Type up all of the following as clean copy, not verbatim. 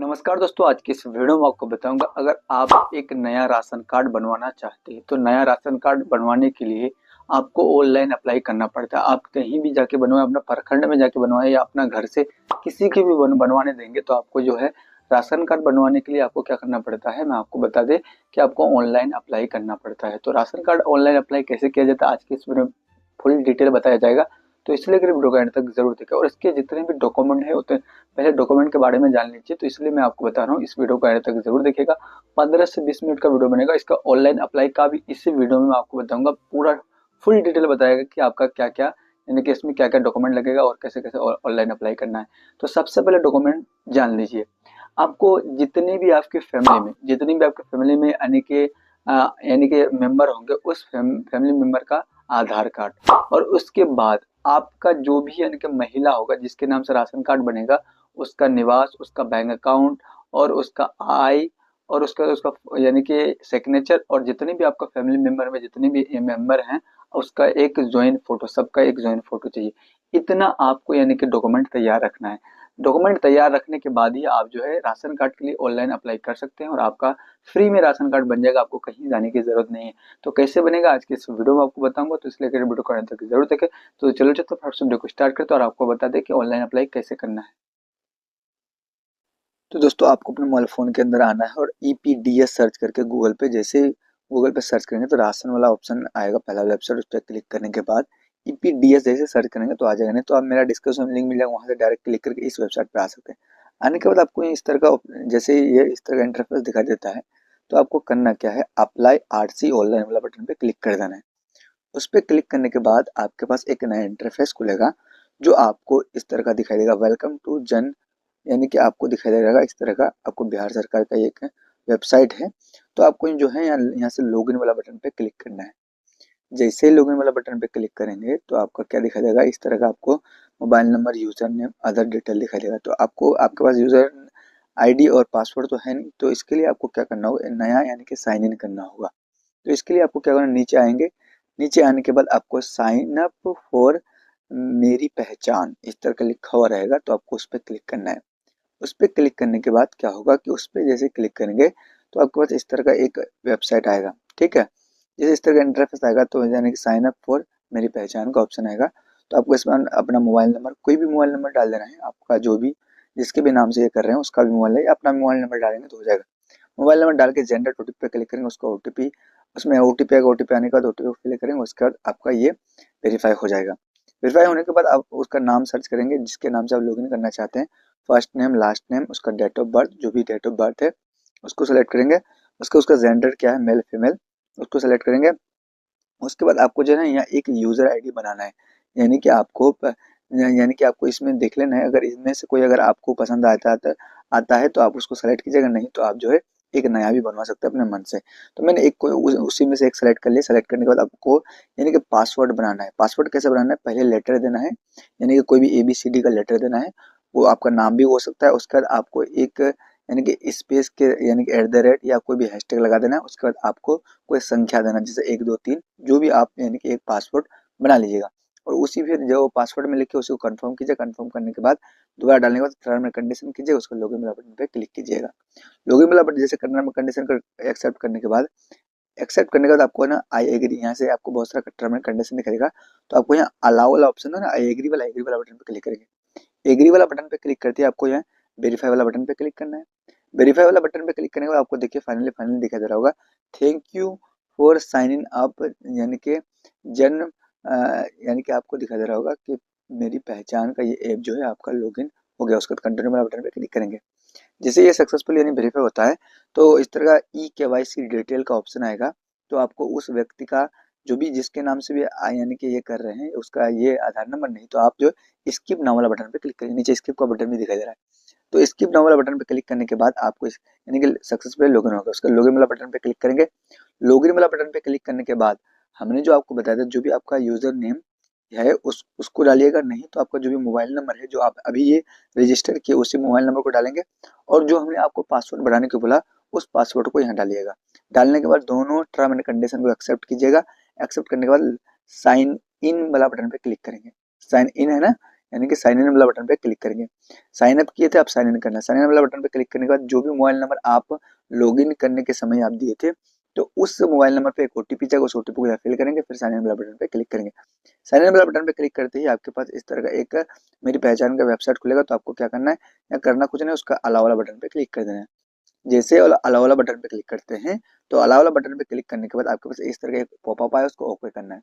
नमस्कार दोस्तों, आज की इस वीडियो में आपको बताऊंगा अगर आप एक नया राशन कार्ड बनवाना चाहते हैं तो नया राशन कार्ड बनवाने के लिए आपको ऑनलाइन अप्लाई करना पड़ता है। आप कहीं भी जाके बनवाएं, अपना प्रखंड में जाके बनवाएं या अपना घर से किसी के भी बनवाने देंगे तो आपको जो है राशन कार्ड बनवाने के लिए आपको क्या करना पड़ता है, मैं आपको बता दें कि आपको ऑनलाइन अप्लाई करना पड़ता है। तो राशन कार्ड ऑनलाइन अप्लाई कैसे किया जाता है आज की इस वीडियो में फुल डिटेल बताया जाएगा। तो इसलिए अगर वीडियो को एंड तक जरूर देखें और इसके जितने भी डॉक्यूमेंट है उतने पहले डॉक्यूमेंट के बारे में जान लीजिए। तो इसलिए मैं आपको बता रहा हूँ, इस वीडियो को एंड तक जरूर देखिएगा। 15 से 20 मिनट का वीडियो बनेगा। इसका ऑनलाइन अप्लाई का भी इसी वीडियो में मैं आपको बताऊंगा, पूरा फुल डिटेल बताएगा कि आपका क्या क्या यानी कि इसमें क्या क्या डॉक्यूमेंट लगेगा और कैसे कैसे ऑनलाइन अप्लाई करना है। तो सबसे पहले डॉक्यूमेंट जान लीजिए। आपको जितनी भी आपके फैमिली में यानी कि मेंबर होंगे उस फैमिली मेंबर का आधार कार्ड और उसके बाद आपका जो भी यानी कि महिला होगा जिसके नाम से राशन कार्ड बनेगा उसका निवास, उसका बैंक अकाउंट और उसका आय और उसका उसका यानी कि सिग्नेचर और जितने भी आपका फैमिली मेंबर में जितने भी मेंबर हैं उसका एक ज्वाइंट फोटो, सबका एक ज्वाइंट फोटो चाहिए। इतना आपको यानी कि डॉक्यूमेंट तैयार रखना है। डॉक्यूमेंट तैयार रखने के बाद ही आप जो है राशन कार्ड के लिए ऑनलाइन अप्लाई कर सकते हैं और आपका फ्री में राशन कार्ड बन जाएगा, आपको कहीं जाने की जरूरत नहीं है। तो कैसे बनेगा आज के इस वीडियो में आपको बताऊंगा, तो इसलिए अगर वीडियो को अंत तक जरूर देखें। तो चलो तो फटाफट वीडियो को स्टार्ट करते हैं और आपको बता दें कि ऑनलाइन अप्लाई कैसे करना है। तो दोस्तों आपको अपने मोबाइल फ़ोन के अंदर आना है और ईपीडीएस सर्च करके गूगल पे, जैसे गूगल पे सर्च करेंगे तो राशन वाला ऑप्शन आएगा पहला वेबसाइट, उस पर क्लिक करने के बाद ईपीडीएस जैसे सर्च करेंगे तो आ जाएगा। नहीं तो आप मेरा डिस्क्रिप्शन में लिंक मिल जाएगा, वहाँ से डायरेक्ट क्लिक करके इस वेबसाइट पे आ सकते हैं। आने के बाद आपको इस तरह का जैसे ये इस तरह का इंटरफेस दिखाई देता है तो आपको करना क्या है, अप्लाई आरसी ऑनलाइन वाला बटन पे क्लिक कर देना है। उस पर क्लिक करने के बाद आपके पास एक नया इंटरफेस खुलेगा जो आपको इस तरह का दिखाई देगा, वेलकम टू जन, यानी कि आपको दिखाई दे रहेगा इस तरह का। आपको बिहार सरकार का एक वेबसाइट है तो आपको जो है यहाँ से लॉगिन वाला बटन पे क्लिक करना है। जैसे ही लॉगिन वाला बटन पे क्लिक करेंगे तो आपका क्या दिखाई देगा, इस तरह का आपको mobile number, user name, other detail दिखाई देगा। तो आपको आपके पास यूजर आईडी और पासवर्ड तो है नहीं, तो इसके लिए आपको क्या करना होगा, नया यानी कि साइन इन करना होगा। तो इसके लिए आपको क्या करना, नीचे आएंगे, नीचे आने के बाद आपको साइन अप फॉर मेरी पहचान इस तरह का लिखा हुआ रहेगा तो आपको उस पर क्लिक करना है। उस पर क्लिक करने के बाद क्या होगा कि उस पर जैसे क्लिक करेंगे तो आपके पास इस तरह का एक वेबसाइट आएगा, ठीक है। जैसे इस तरह का इंटरफेस आएगा तो यानी कि साइन अप फॉर मेरी पहचान का ऑप्शन आएगा। तो आपको इसमें अपना मोबाइल नंबर, कोई भी मोबाइल नंबर डाल देना है आपका, जो भी जिसके भी नाम से ये कर रहे हैं उसका भी मोबाइल है, अपना मोबाइल नंबर डालेंगे तो हो जाएगा। मोबाइल नंबर डाल के जनरेट ओटीपी पे क्लिक करेंगे, उसका ओटीपी, उसमें ओटीपी आएगा, ओटीपी आने के बाद ओटीपी फिल करेंगे, उसके बाद आपका ये वेरीफाई हो जाएगा। वेरीफाई होने के बाद आप उसका नाम सर्च करेंगे जिसके नाम से आप लॉगिन करना चाहते हैं, फर्स्ट नेम, लास्ट नेम, उसका डेट ऑफ बर्थ, जो भी डेट ऑफ बर्थ है उसको सेलेक्ट करेंगे। उसका जेंडर क्या है, मेल फीमेल, उसको सेलेक्ट करेंगे। उसके बाद आपको जो है ना यहाँ एक यूजर आईडी बनाना है, यानी कि आपको यानी कि आपको इसमें देख लेना है, अगर इसमें से कोई अगर आपको पसंद आता है तो आप उसको सेलेक्ट कीजिएगा, नहीं तो आप जो है एक नया भी बनवा सकते हैं अपने मन से। तो मैंने एक को उसी में से एक सेलेक्ट कर लिया। सेलेक्ट करने के बाद आपको यानी कि पासवर्ड बनाना है। पासवर्ड कैसे बनाना है, पहले लेटर देना है, यानी कि कोई भी ABCD का लेटर देना है, वो आपका नाम भी हो सकता है। उसके बाद आपको एक यानी कि स्पेस के यानी कि @ या कोई भी हैशटैग लगा देना है। उसके बाद आपको कोई संख्या देना, जैसे 1 2 3 जो भी आप यानी कि एक पासवर्ड बना लीजिएगा और उसी फिर जो पासवर्ड में लिखे उसी को कंफर्म कीजिए। कंफर्म करने के बाद दोबारा डालने के बाद टर्म एंड कंडीशन कीजिए, उसको लॉगिन वाला बटन पे क्लिक कीजिएगा। लॉगिन वाला बटन जैसे टर्म एंड कंडीशन कर एक्सेप्ट करने के बाद आपको ना आई एग्री, यहाँ से आपको बहुत सारा टर्म एंड कंडीशन दिखाएगा तो आपको यहाँ अलाउ वाला ऑप्शन है ना, आई एग्री वाला बटन पे क्लिक करेंगे। एग्री वाला बटन पे क्लिक करते ही आपको यहाँ वेरीफाई वाला बटन पे क्लिक करना है। वेरीफाई वाला बटन पे क्लिक करने के बाद आपको देखिए फाइनली दिखाई दे रहा होगा, thank you for signing up, यानी कि जन यानी कि आपको दिखाई दे रहा होगा कि मेरी पहचान का ये ऐप जो है आपका लॉगिन हो गया। उसके बाद कंटिन्यू वाला बटन पे क्लिक करेंगे। जैसे ये सक्सेसफुल यानी वेरीफाई होता है तो इस तरह का KYC डिटेल का ऑप्शन आएगा। तो आपको उस व्यक्ति का जो भी जिसके नाम से भी यानी कि ये कर रहे हैं उसका ये आधार नंबर नहीं, तो आप जो स्किप नाउ वाला बटन पे क्लिक करेंगे। नीचे स्किप का बटन भी दिखाई दे रहा है, तो स्किप नाउ वाला बटन पे क्लिक करने के बाद आपको यानी कि सक्सेसफुल लॉगिन होगा। उसका लॉगिन वाला बटन पे क्लिक करेंगे। लॉगिन वाला बटन पे क्लिक करने के बाद हमने जो आपको बताया था, जो भी आपका यूजर नेम है उसको डालिएगा, नहीं तो आपका जो भी मोबाइल नंबर है जो आप अभी ये रजिस्टर किए उसी मोबाइल नंबर को डालेंगे और जो हमने आपको पासवर्ड बढ़ाने को बोला उस पासवर्ड को यहाँ डालिएगा। डालने के बाद दोनों टर्म एंड कंडीशन को एक्सेप्ट कीजिएगा। एक्सेप्ट करने के बाद साइन इन वाला बटन पे क्लिक करेंगे। साइन इन है ना, यानी कि साइन इन वाला बटन पे क्लिक करेंगे। साइन अप किए थे, आप साइन इन करना है। साइन इन वाला बटन पे क्लिक करने के बाद जो भी मोबाइल नंबर आप लॉगिन करने के समय आप दिए थे, तो उस मोबाइल नंबर पे एक ओटीपी जाएगा, उस ओटीपी को यहाँ फिल करेंगे, फिर साइन इन वाला बटन पे क्लिक करेंगे। साइन इन वाला बटन पे क्लिक करते ही आपके पास इस तरह का एक मेरी पहचान का वेबसाइट खुलेगा। तो आपको क्या करना है, या करना कुछ नहीं, उसका अलाउ वाला बटन पे क्लिक कर देना है। जैसे अलाउ वाला बटन पे क्लिक करते हैं, तो अलाउ वाला बटन पे क्लिक करने के बाद आपके पास इस तरह का एक पॉपअप आया, उसको ओके करना है।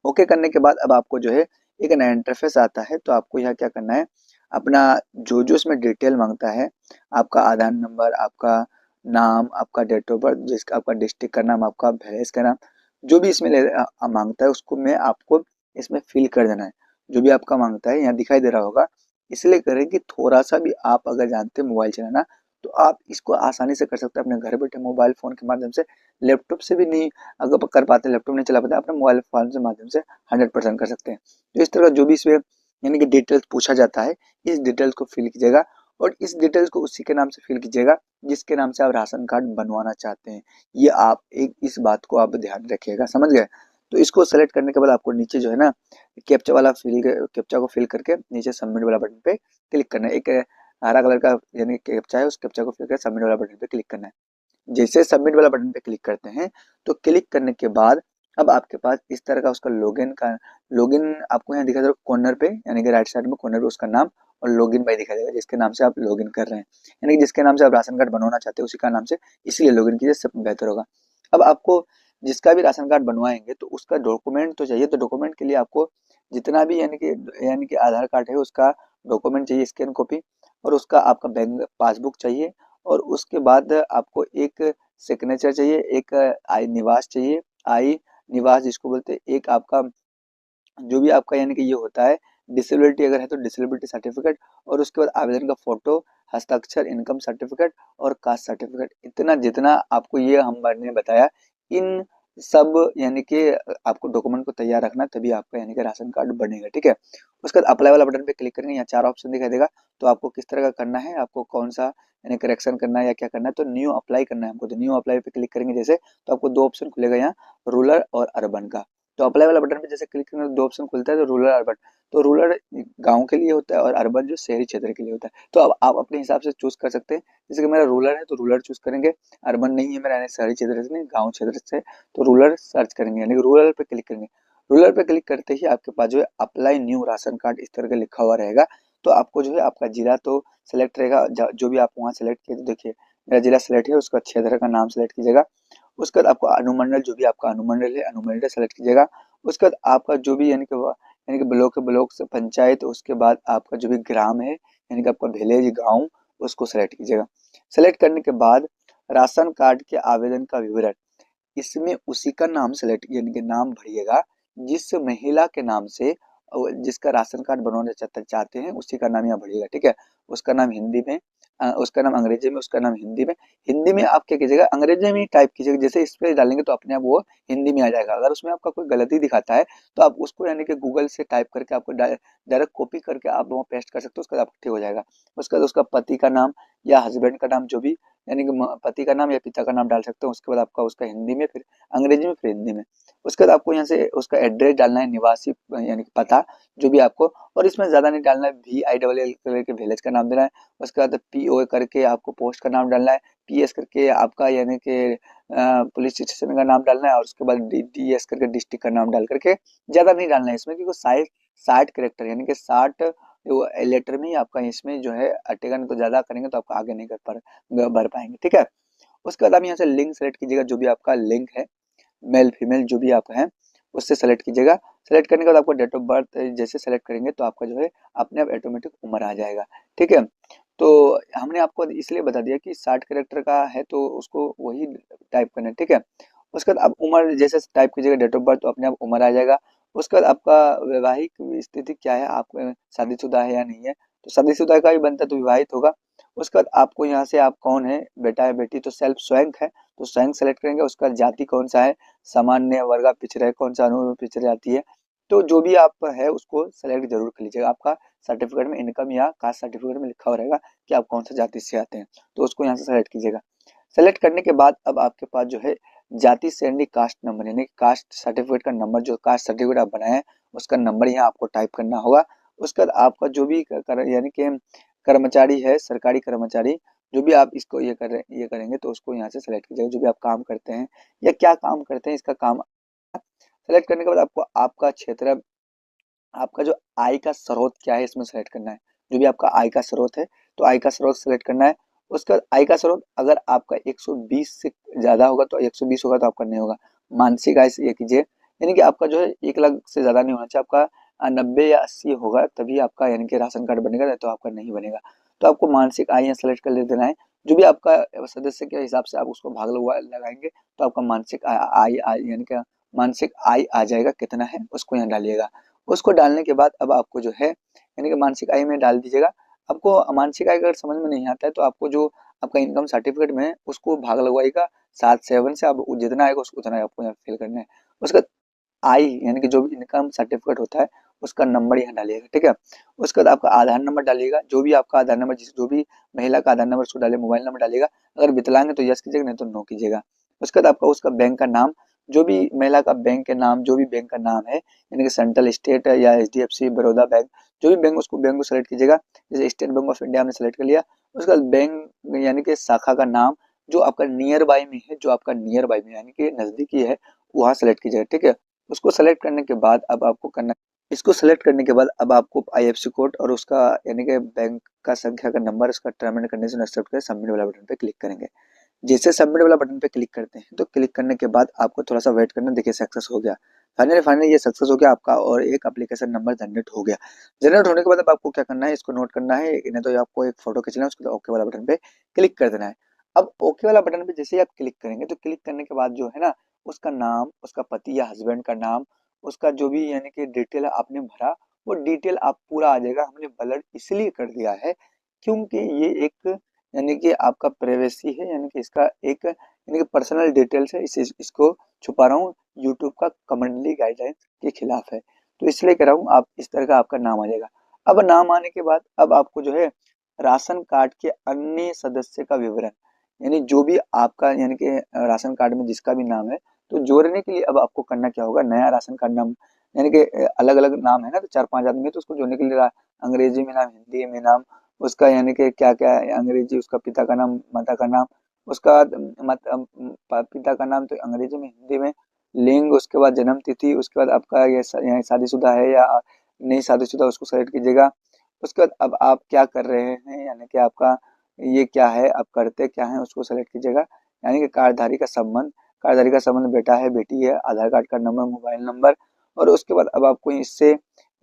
ओके करने के बाद अब आपको जो है एक नया इंटरफेस आता है। तो आपको यहाँ क्या करना है, अपना जो इसमें डिटेल मांगता है, आपका आधार नंबर, आपका नाम, आपका डेट ऑफ बर्थ, जिसका आपका डिस्ट्रिक्ट का नाम, आपका विलेज का नाम, जो भी इसमें मांगता है उसको मैं आपको इसमें फिल कर देना है। जो भी आपका मांगता है यहाँ दिखाई दे रहा होगा। इसलिए करें कि थोड़ा सा भी आप अगर जानते हैं मोबाइल चलाना, तो आप इसको आसानी से कर सकते हैं अपने घर बैठे मोबाइल फोन के माध्यम से। लैपटॉप से भी नहीं अगर कर पाते, लैपटॉप नहीं चला पाते, अपने मोबाइल फोन के माध्यम से 100% कर सकते हैं। तो इस तरह का जो भी इसमें यानी कि डिटेल्स पूछा जाता है, इस डिटेल्स को फिल कीजिएगा, और इस डिटेल्स को उसी के नाम से फिल कीजिएगा जिसके नाम से आप राशन कार्ड बनवाना चाहते हैं। ये आप एक इस बात को आप ध्यान रखिएगा, समझ गए। तो इसको सेलेक्ट करने के बाद आपको नीचे जो है ना कैप्चा वाला कैप्चा को फिल करके नीचे सबमिट वाला बटन पे क्लिक करना है। एक हरा कलर का यानी कैप्चा है, उस कैप्चा को फिल कर सबमिट वाला बटन पे क्लिक करना है। जैसे सबमिट वाला बटन पे क्लिक करते हैं, तो क्लिक करने के बाद अब आपके पास इस तरह का उसका लॉगिन आपको यहाँ दिखा दे कॉर्नर पे, यानी कि राइट साइड में कॉर्नर पे उसका नाम और लॉगिन बाय दिखाई देगा, जिसके नाम से आप लॉगिन कर रहे हैं, यानी कि जिसके नाम से आप राशन कार्ड बनवाना चाहते हैं उसी का नाम से, इसलिए लॉगिन कीजिए, सब बेहतर होगा। अब आपको जिसका भी राशन कार्ड बनवाएंगे तो उसका डॉक्यूमेंट तो चाहिए। तो डॉक्यूमेंट के लिए आपको जितना भी यानी कि आधार कार्ड है उसका डॉक्यूमेंट चाहिए, स्कैन कॉपी, और उसका आपका बैंक पासबुक चाहिए, और उसके बाद आपको एक सिग्नेचर चाहिए, एक आई निवास चाहिए, आई निवास जिसको बोलते हैं, एक आपका जो भी आपका यानी कि ये होता है डिसेबिलिटी अगर है तो डिसेबिलिटी सर्टिफिकेट, और उसके बाद आवेदन का फोटो, हस्ताक्षर, इनकम सर्टिफिकेट और कास्ट सर्टिफिकेट। इतना जितना आपको ये हमने बताया, इन सब यानी कि आपको डॉक्यूमेंट को तैयार रखना, तभी आपका यानी कि राशन कार्ड बनेगा, ठीक है। उसके बाद अप्लाई वाला बटन पे क्लिक करेंगे, यहाँ 4 ऑप्शन दिखाई देगा। तो आपको किस तरह का करना है, आपको कौन सा यानी करेक्शन करना है या क्या करना है, तो न्यू अप्लाई करना है हमको। तो न्यू अप्लाई पे क्लिक करेंगे जैसे, तो आपको 2 ऑप्शन खुलेगा यहाँ, रूरल और अर्बन का। तो अप्लाई वाला बटन पे जैसे क्लिक करेंगे तो 2 ऑप्शन खुलता है, तो रूरल अर्बन। तो रूरल गाँव के लिए होता है और अर्बन जो शहरी क्षेत्र के लिए होता है। तो अब आप अपने हिसाब से चूज़ कर सकते हैं। जैसे कि मेरा रूरल है तो रूरल चूज़ करेंगे, अर्बन नहीं है मेरा यानी शहरी क्षेत्र से नहीं, गाँव क्षेत्र से, तो रूरल सर्च करेंगे, यानी कि रूरल पे क्लिक करेंगे। रूरल पे क्लिक करते ही आपके पास जो है अप्लाई न्यू राशन कार्ड इस तरह का लिखा हुआ रहेगा। तो आपको जो है आपका जिला तो सेलेक्ट रहेगा, जो भी आप वहाँ सेलेक्ट किए। तो देखिए मेरा जिला सेलेक्ट है, उसका क्षेत्र का नाम सेलेक्ट कीजिएगा। उसके बाद आपको अनुमंडल, जो भी आपका अनुमंडल है, अनुमंडल सेलेक्ट कीजिएगा। उसके बाद आपका जो भी यानी कि ब्लॉक है, ब्लॉक से पंचायत, उसके बाद आपका जो भी ग्राम है यानी कि आपका विलेज गाँव, उसको सेलेक्ट कीजिएगा। सेलेक्ट करने के बाद राशन कार्ड के आवेदन का विवरण, इसमें उसी का नाम सेलेक्ट यानी कि नाम भरिएगा जिस महिला के नाम से जिसका राशन कार्ड बनवाना चाहते हैं, उसी का नाम यहाँ भरिएगा, ठीक है। उसका नाम हिंदी में, उसका नाम अंग्रेजी में, उसका नाम हिंदी में। हिंदी में आप क्या कीजिएगा, अंग्रेजी में ही टाइप कीजिएगा। जैसे इस पे डालेंगे तो अपने आप वो हिंदी में आ जाएगा। अगर उसमें आपका कोई गलती दिखाता है तो आप उसको यानी कि गूगल से टाइप करके आपको डायरेक्ट कॉपी करके आप वहाँ पेस्ट कर सकते हो, उसके बाद आपका ठीक हो जाएगा। उसके बाद उसका पति का नाम या हस्बैंड का नाम, जो भी यानी कि पति का नाम या पिता का नाम डाल सकते हो। उसके बाद आपका उसका हिंदी में, फिर अंग्रेजी में, फिर हिंदी में। उसके बाद आपको यहाँ से उसका एड्रेस डालना है, निवासी यानी कि पता, जो भी आपको, और इसमें ज़्यादा नहीं डालना है। VILL करके विलेज का नाम देना है। उसके बाद PO करके आपको पोस्ट का नाम डालना है। PS करके आपका यानी कि पुलिस स्टेशन का नाम डालना है। और उसके बाद DS करके डिस्ट्रिक्ट का नाम डाल करके, ज़्यादा नहीं डालना है इसमें, क्योंकि 60 कैरेक्टर यानी कि 60 वो लेटर में ही आपका इसमें जो है अटेगा, नहीं तो ज़्यादा करेंगे तो आपका आगे नहीं भर पाएंगे, ठीक है। उसके बाद आप यहाँ से लिंक सेलेक्ट कीजिएगा, जो भी आपका लिंक है, मेल फीमेल जो भी आप हैं, उससे सेलेक्ट कीजिएगा। सेलेक्ट करने के बाद आपको डेट ऑफ बर्थ जैसे सेलेक्ट करेंगे तो आपका जो है अपने आप ऑटोमेटिक उम्र आ जाएगा, ठीक है। तो हमने आपको इसलिए बता दिया कि 60 कैरेक्टर का है तो उसको वही टाइप करना है, ठीक है। उसके बाद आप उम्र जैसे टाइप कीजिएगा, डेट ऑफ बर्थ, तो अपने आप उम्र आ जाएगा। उसके बाद आपका वैवाहिक स्थिति क्या है, आप शादीशुदा है या नहीं है, तो शादीशुदा का ही बनता है तो विवाहित होगा। उसके बाद आपको यहाँ से आप कौन है, बेटा है बेटी, तो सेल्फ स्वयं है तो स्वयं सेलेक्ट करेंगे। उसका जाति कौन सा है, सामान्य वर्ग, पिछड़ा है, कौन सा अनुसूचित पिछड़ी जाति है, तो जो भी आप है उसको सेलेक्ट जरूर कर लीजिएगा। आपका सर्टिफिकेट में इनकम या कास्ट सर्टिफिकेट में लिखा हुआ रहेगा कि आप कौन सा जाति से आते हैं, तो उसको यहाँ से सेलेक्ट कीजिएगा। सेलेक्ट करने के बाद अब आपके पास जो है जाति श्रेणी कास्ट नंबर, यानी कास्ट सर्टिफिकेट का नंबर, जो कास्ट सर्टिफिकेट आप बनाए हैं उसका नंबर यहाँ आपको टाइप करना होगा। उसके बाद आपका जो भी यानी कि कर्मचारी है, सरकारी कर्मचारी, जो भी आप इसको ये करेंगे तो उसको यहाँ से सेलेक्ट कीजिएगा। जो भी आप काम करते हैं या क्या काम करते हैं इसका काम सेलेक्ट करने के बाद आपको आपका क्षेत्र, आपका जो आय का स्रोत क्या है इसमें सेलेक्ट करना है। जो भी आपका आय का स्रोत है तो आय का स्रोत सेलेक्ट करना है। उसके बाद आय का स्रोत अगर आपका 120 से ज्यादा होगा तो 120 होगा तो आपका नहीं होगा। मानसिक आय से ये कीजिए, यानी कि आपका जो है 1 लाख से ज्यादा नहीं होना चाहिए। आपका 90 या 80 होगा तभी आपका यानी कि राशन कार्ड बनेगा, नहीं तो आपका नहीं बनेगा। तो आपको मानसिक आय यहाँ सेलेक्ट कर देना है। जो भी आपका सदस्य के हिसाब से आप उसको भाग लगाएंगे तो आपका मानसिक आय यानी कि मानसिक आय आ जाएगा, कितना है उसको यहाँ डालिएगा। उसको डालने के बाद अब आपको जो है यानी कि मानसिक आय में डाल दीजिएगा। आपको मानसिक आय अगर समझ में नहीं आता है तो आपको जो आपका इनकम सर्टिफिकेट में है उसको भाग लगवाइएगा 7 से, आप जितना आएगा उसको उतना आपको यहाँ फिल करना है। उसका आय यानी कि जो भी इनकम सर्टिफिकेट होता है उसका नंबर यहाँ डालिएगा, ठीक है। उसके बाद आपका आधार नंबर डालिएगा, जो भी आपका आधार नंबर, जिस जो भी महिला का आधार नंबर उसको डालिए, मोबाइल नंबर डालिएगा। अगर विकलांग है तो यस कीजिएगा, नहीं तो नो कीजिएगा। उसके बाद आपका उसका बैंक का नाम, जो भी महिला का बैंक के नाम, जो भी बैंक का नाम है, यानी कि सेंट्रल स्टेट या HDFC बड़ौदा बैंक, जो भी बैंक, उसको बैंक को सेलेक्ट कीजिएगा। जैसे स्टेट बैंक ऑफ इंडिया हमने सेलेक्ट कर लिया। उसके बाद बैंक यानी कि शाखा का नाम जो आपका नियर बाय में है, जो आपका नियर बाय में यानी कि नजदीकी है, वहाँ सेलेक्ट कीजिएगा, ठीक है। उसको सेलेक्ट करने के बाद अब आपको करना, इसको सेलेक्ट करने के बाद अब आपको IFSC कोड और उसका यानी कि बैंक का संख्या का नंबर, उसका टर्म एंड कंडीशन एक्सेप्ट कर सबमिट वाला बटन पे क्लिक करेंगे। जैसे सबमिट वाला बटन पे क्लिक करते हैं तो क्लिक करने के बाद आपको थोड़ा सा वेट करना, देखिए सक्सेस हो गया। फाइनली ये सक्सेस हो गया आपका और एक एप्लीकेशन नंबर जनरेट हो गया। जनरेट होने के बाद अब आपको क्या करना है, इसको नोट करना है, नहीं तो आपको एक फोटो खींचना है, उसके बाद ओके वाला बटन पे क्लिक कर देना है। अब ओके वाला बटन पे जैसे ही आप क्लिक करेंगे तो क्लिक करने के बाद जो है ना, उसका नाम, उसका पति या हस्बैंड का नाम, उसका जो भी यानी कि डिटेल आपने भरा, वो डिटेल आप पूरा आ जाएगा। हमने ब्लर इसलिए कर दिया है क्योंकि ये एक यानी कि आपका प्राइवेसी है, यानी कि इसका एक यानी कि पर्सनल डिटेल्स है, इसको छुपा रहा हूँ। यूट्यूब का कमेंटली गाइडलाइन के खिलाफ है, तो इसलिए कह रहा हूँ आप इस तरह का आपका नाम आ जाएगा। अब नाम आने के बाद अब आपको जो है राशन कार्ड के अन्य सदस्य का विवरण, यानी जो भी आपका यानी कि राशन कार्ड में जिसका भी नाम है, तो जोड़ने के लिए अब आपको करना क्या होगा, नया राशन कार्ड नाम, यानी कि अलग अलग नाम है ना, तो 4-5 आदमी है, तो उसको जोड़ने के लिए अंग्रेजी में नाम, हिंदी में नाम, उसका यानी कि क्या क्या है, अंग्रेजी उसका पिता का नाम, माता का नाम, उसका पिता का नाम तो अंग्रेजी में, हिंदी में, लिंग, उसके बाद जन्म तिथि, उसके बाद आपका ये यहाँ शादीशुदा है या नहीं शादीशुदा, उसको सेलेक्ट कीजिएगा। उसके बाद अब आप क्या कर रहे हैं, यानी कि आपका ये क्या है, आप करते क्या हैं, उसको सेलेक्ट कीजिएगा। यानी कि कार्डधारी का संबंध, कार्डधारी का संबंध बेटा है, बेटी है, आधार कार्ड का नंबर, मोबाइल नंबर। और उसके बाद अब आपको इससे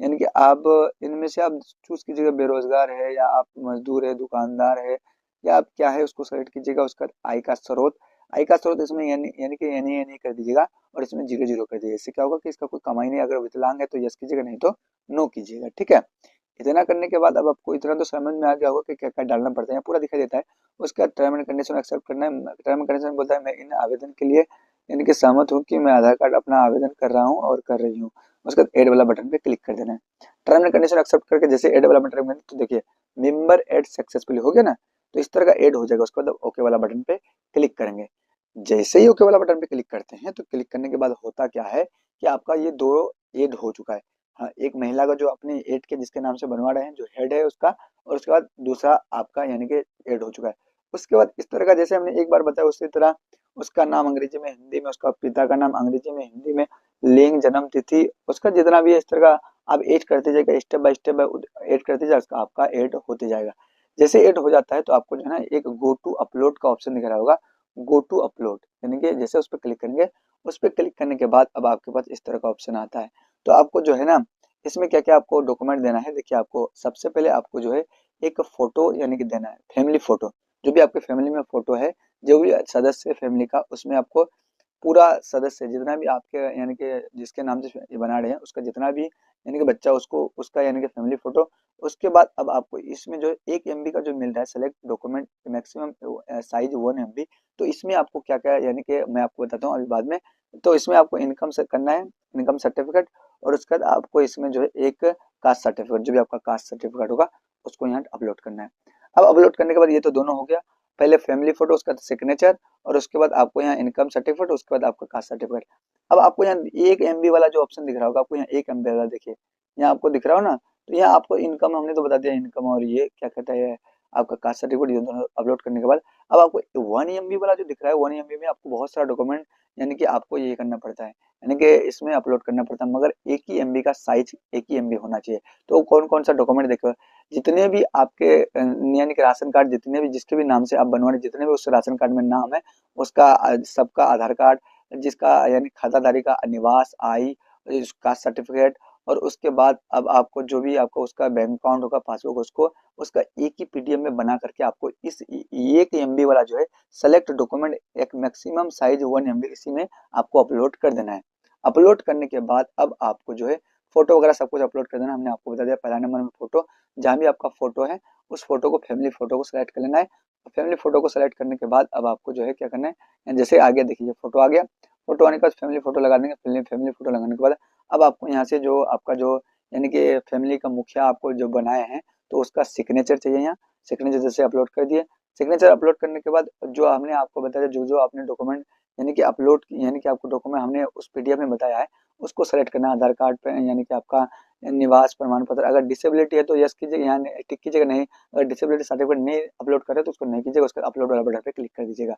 यानी कि आप इनमें से आप चूज कीजिएगा, बेरोजगार है या आप मजदूर है, दुकानदार है या आप क्या है, उसको सेलेक्ट कीजिएगा। उसका आय का स्रोत, आय का स्रोत इसमें यानी कि यानी कर दीजिएगा और इसमें 0-0 कर दीजिएगा। इससे क्या होगा कि इसका कोई कमाई नहीं, अगर विकलांग है तो यस कीजिएगा, नहीं तो नो कीजिएगा, ठीक है। इतना करने के बाद अब आपको इतना तो समझ में आ गया होगा कि क्या क्या डालना पड़ता है, पूरा दिखाई देता है। उसके बाद टर्म एंड कंडीशन एक्सेप्ट करना है। टर्म एंड कंडीशन बोलता है मैं इन आवेदन के लिए यानी कि सहमत हूँ कि मैं आधार कार्ड अपना आवेदन कर रहा हूँ और कर रही हूँ। उसके बाद एड वाला बटन पे क्लिक कर देना है। टर्म एंड कंडीशन एक्सेप्ट करके जैसे एड वाला बटन में, तो देखिए मेंबर एड सक्सेसफुली हो गया ना, तो इस तरह का एड हो जाएगा। उसके बाद ओके वाला बटन पे क्लिक करेंगे। जैसे ही ओके वाला बटन पे क्लिक करते हैं तो क्लिक करने के बाद होता क्या है कि आपका ये 2 एड हो चुका है। हाँ, एक महिला का जो अपने एड के जिसके नाम से बनवा रहे हैं, जो हेड है उसका, और उसके बाद दूसरा आपका यानी कि एड हो चुका है। उसके बाद इस तरह का जैसे हमने एक बार बताया उसी तरह उसका नाम अंग्रेजी में, हिंदी में, उसका पिता का नाम अंग्रेजी में, हिंदी में, लिंग, जन्म तिथि, उसका जितना भी है, इस तरह का आप ऐड करते जाइएगा, स्टेप बाय स्टेप ऐड करते जाइए, उसका आपका ऐड होते जाएगा। जैसे ऐड हो जाता है तो आपको जो है ना एक गो टू अपलोड का ऑप्शन दिख रहा होगा। गो टू अपलोड यानी कि जैसे उस पर क्लिक करेंगे, उस पर क्लिक करने के बाद अब आपके पास इस तरह का ऑप्शन आता है। तो आपको जो है ना इसमें क्या क्या आपको डॉक्यूमेंट देना है, देखिए आपको सबसे पहले आपको जो है एक फोटो यानी कि देना है, फैमिली फोटो। जो भी आपके फैमिली में फोटो है, जो भी सदस्य फैमिली का, उसमें आपको पूरा सदस्य जितना भी आपके यानी कि जिसके नाम से ये बना रहे हैं उसका जितना भी यानी कि बच्चा, उसको उसका यानी कि फैमिली फोटो। उसके बाद अब आपको इसमें जो 1 MB का जो मिल रहा है select document maximum size 1 MB, तो इसमें आपको क्या क्या यानी कि मैं आपको बताता हूँ अभी बाद में। तो इसमें आपको इनकम से करना है, इनकम सर्टिफिकेट, और उसके बाद आपको इसमें जो है एक कास्ट सर्टिफिकेट, जो भी आपका कास्ट सर्टिफिकेट होगा उसको यहाँ अपलोड करना है। अब अपलोड करने के बाद ये तो दोनों हो गया, पहले फैमिली फोटो, उसका सिग्नेचर, और उसके बाद आपको यहाँ इनकम सर्टिफिकेट, उसके बाद आपका कास्ट सर्टिफिकेट। अब आपको यहाँ 1 MB वाला जो ऑप्शन दिख रहा होगा, आपको यहाँ 1 MB वाला देखिए, यहाँ आपको दिख रहा हो ना, तो यहाँ आपको इनकम हमने तो बता दिया, इनकम और ये क्या कहता है आपका कास्ट सर्टिफिकेट, ये दोनों अपलोड करने के बाद अब आपको 1 MB वाला जो दिख रहा है, 1 MB में आपको बहुत सारा डॉक्यूमेंट यानी कि आपको ये करना पड़ता है, यानी कि इसमें अपलोड करना पड़ता है, मगर एक ही MB का साइज, एक ही MB होना चाहिए। तो कौन कौन सा डॉक्यूमेंट देखो, जितने भी आपके यानी कि राशन कार्ड, जितने भी जिसके भी नाम से आप बनवा रहे, जितने भी उस राशन कार्ड में नाम है उसका सबका आधार कार्ड, जिसका यानी खाताधारी का निवास, आय, कास्ट सर्टिफिकेट, और उसके बाद अब आपको जो भी आपको उसका बैंक अकाउंट होगा, पासबुक, उसको उसका एक ही पीडीएफ में बना करके आपको इस 1 MB वाला जो है सेलेक्ट डॉक्यूमेंट, एक मैक्सिमम साइज 1 MB, इसी में आपको अपलोड कर देना है। अपलोड करने के बाद अब आपको जो है फोटो वगैरह सब कुछ अपलोड कर देना। हमने आपको बता दिया पहला नंबर में फोटो, जहाँ भी आपका फोटो है उस फोटो को, फैमिली फोटो को सिलेक्ट कर लेना है। फैमिली फोटो को सिलेक्ट करने के बाद अब आपको जो है क्या करना है, जैसे आगे देखिए फोटो आ गया, फोटो आने के बाद फैमिली फोटो लगा देंगे। फैमिली फोटो लगाने के बाद अब आपको यहाँ से जो आपका जो यानी कि फैमिली का मुखिया आपको जो बनाए हैं, तो उसका सिग्नेचर चाहिए। यहाँ सिग्नेचर जैसे अपलोड कर दिए, सिग्नेचर अपलोड करने के बाद जो हमने आपको बताया, जो जो आपने डॉक्यूमेंट यानी कि अपलोड यानी कि आपको डॉक्यूमेंट हमने उस पीडीएफ में बताया है, उसको सेलेक्ट करना है। आधार कार्ड पे यानी कि आपका निवास प्रमाण पत्र, अगर डिसेबिलिटी है तो यस कीजिएगा, यहाँ टिक कीजिएगा, नहीं अगर डिसेबिलिटी सर्टिफिकेट नहीं अपलोड करे तो उसको नहीं कीजिएगा, उसका अपलोड वाला बटन पे क्लिक कर दीजिएगा।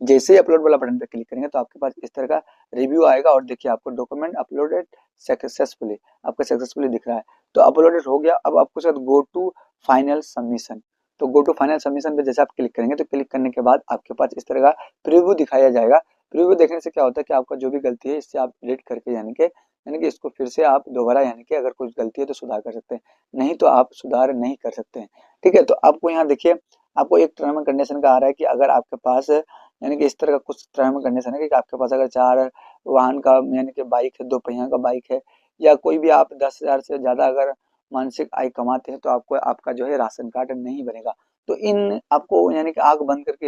जैसे ही अपलोड वाला बटन पे क्लिक करेंगे तो आपके पास इस तरह का रिव्यू आएगा, और देखिए आपको डॉक्यूमेंट अपलोडेड सक्सेसफुली, आपका सक्सेसफुली दिख रहा है। तो अपलोडेड हो गया। अब आपको शायद गो टू फाइनल सबमिशन, तो गो टू फाइनल सबमिशन पे जैसे आप क्लिक करेंगे, तो क्लिक करने के बाद आपके पास इस तरह का प्रीव्यू दिखाया जाएगा। प्रीव्यू देखने से क्या होता है कि आपका जो भी गलती है इससे आप एडिट करके यानी कि इसको फिर से आप दोबारा यानी कि अगर कुछ गलती है तो सुधार कर सकते हैं, नहीं तो आप सुधार नहीं कर सकते हैं। ठीक है, तो आपको यहाँ देखिए आपको एक टर्म एंड कंडीशन का आ रहा है कि अगर आपके पास यानी कि इस तरह का कुछ टर्म एंड कंडीशन है कि आपके पास अगर 4 वाहन का यानी कि बाइक है, 2 पहिया का बाइक है, या कोई भी आप 10,000 से ज़्यादा अगर मानसिक आय कमाते हैं, तो आपको आपका जो है राशन कार्ड नहीं बनेगा। तो इन आपको यानी कि आँख बंद करके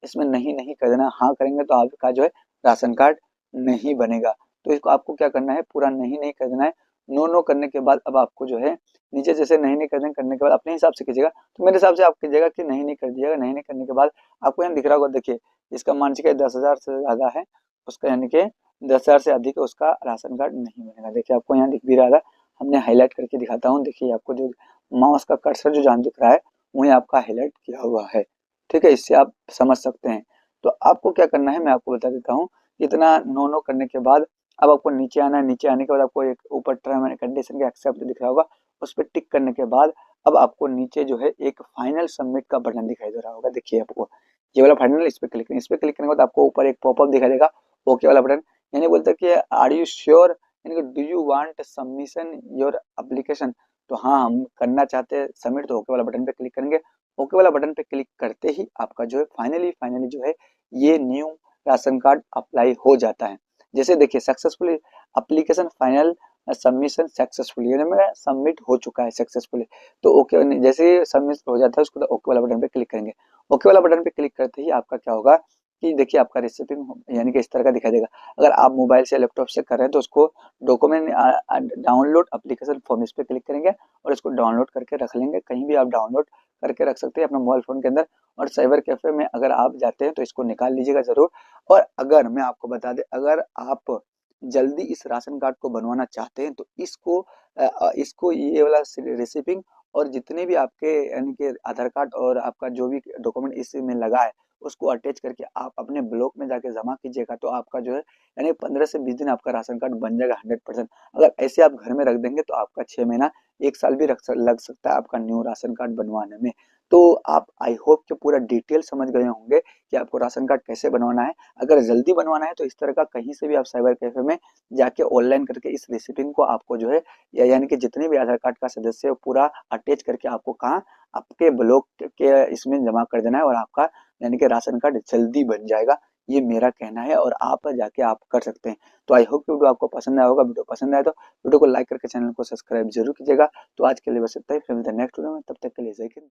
इसमें नहीं नहीं कर देना, हाँ करेंगे तो आपका जो है राशन कार्ड नहीं बनेगा। तो इसको आपको क्या करना है, पूरा नहीं नहीं कर देना है। नो नो करने के बाद अब आपको जो है नीचे जैसे नहीं नहीं करने के बाद अपने हिसाब से कीजिएगा। तो मेरे हिसाब से आप कीजिएगा कि नहीं नहीं कर दीजिएगा। नहीं नहीं करने के बाद आपको यहाँ दिख रहा होगा, देखिए इसका मानसिक आय 10,000 से ज़्यादा है, उसका यानी कि 10,000 से अधिक है, उसका राशन कार्ड नहीं बनेगा। देखिए आपको यहाँ दिख भी रहा था, हमने हाईलाइट करके दिखाता हूँ। देखिए आपको जो माउस का कर्सर जो जहाँ दिख रहा है वहीं आपका हाईलाइट किया हुआ है। ठीक है, इससे आप समझ सकते हैं। तो आपको क्या करना है मैं आपको बता देता हूँ। इतना नो नो करने के बाद अब आपको नीचे आना है। नीचे आने के बाद आपको एक ऊपर टर्म एंड कंडीशन के एक्सेप्ट दिख रहा होगा, उस पर टिक करने के बाद अब आपको नीचे जो है एक फाइनल सबमिट का बटन दिखाई दे रहा होगा। देखिए आपको ये वाला फाइनल, इस पे क्लिक करें। इस पे क्लिक करने के बाद आपको ऊपर एक पॉपअप दिखाई देगा, ओके वाला बटन, यानी बोलता है कि आर यू श्योर, यानी कि do you want submission your application. तो हाँ हम करना चाहते हैं सबमिट, तो ओके वाला बटन पे क्लिक करेंगे। ओके वाला बटन पे क्लिक करते ही आपका जो है फाइनली जो है ये न्यू राशन कार्ड अप्लाई हो जाता है। जैसे देखिए successfully application final submission successfully, यानी मेरा सबमिट हो चुका है सक्सेसफुली। तो ओके जैसे सबमिट हो जाता है उसको ओके वाला बटन पे क्लिक करेंगे। ओके वाला बटन पे क्लिक करते ही आपका क्या होगा कि देखिए आपका रिसिपिंग यानी कि इस तरह का दिखाई देगा। अगर आप मोबाइल से लैपटॉप से कर रहे हैं तो उसको डॉक्यूमेंट डाउनलोड एप्लीकेशन फॉर्म, इस पे क्लिक करेंगे और इसको डाउनलोड करके रख लेंगे। कहीं भी आप डाउनलोड करके रख सकते हैं अपने मोबाइल फोन के अंदर। और साइबर कैफे में अगर आप जाते हैं तो इसको निकाल लीजिएगा जरूर। और अगर मैं आपको बता दें, अगर आप जल्दी इस राशन कार्ड को बनवाना चाहते हैं तो इसको ये वाला रिसिपिंग और जितने भी आपके यानी कि आधार कार्ड और आपका जो भी डॉक्यूमेंट इसमें लगा है उसको अटैच करके आप अपने ब्लॉक में जाके जमा कीजिएगा, तो आपका जो है यानी 15 से 20 दिन आपका राशन कार्ड बन जाएगा 100%। अगर ऐसे आप घर में रख देंगे तो आपका 6 महीना 1 साल भी लग सकता है आपका न्यू राशन कार्ड बनवाने में। तो आप आई होप कि पूरा डिटेल समझ गए होंगे कि आपको राशन कार्ड कैसे बनवाना है। अगर जल्दी बनवाना है तो इस तरह का कहीं से भी आप साइबर कैफे में जाके ऑनलाइन करके इस रेसिपी को आपको जो है यानी कि जितने भी आधार कार्ड का सदस्य है पूरा अटैच करके आपको कहाँ आपके ब्लॉक के इसमें जमा कर देना है, और आपका यानी कि राशन कार्ड जल्दी बन जाएगा। ये मेरा कहना है और आप जाके आप कर सकते हैं। तो आई होप कि वीडियो आपको पसंद आया होगा। वीडियो पसंद आया तो वीडियो को लाइक करके चैनल को सब्सक्राइब जरूर कीजिएगा। तो आज के लिए बस इतना ही, फिर मिलते हैं नेक्स्ट वीडियो में, तब तक के लिए जय हिंद।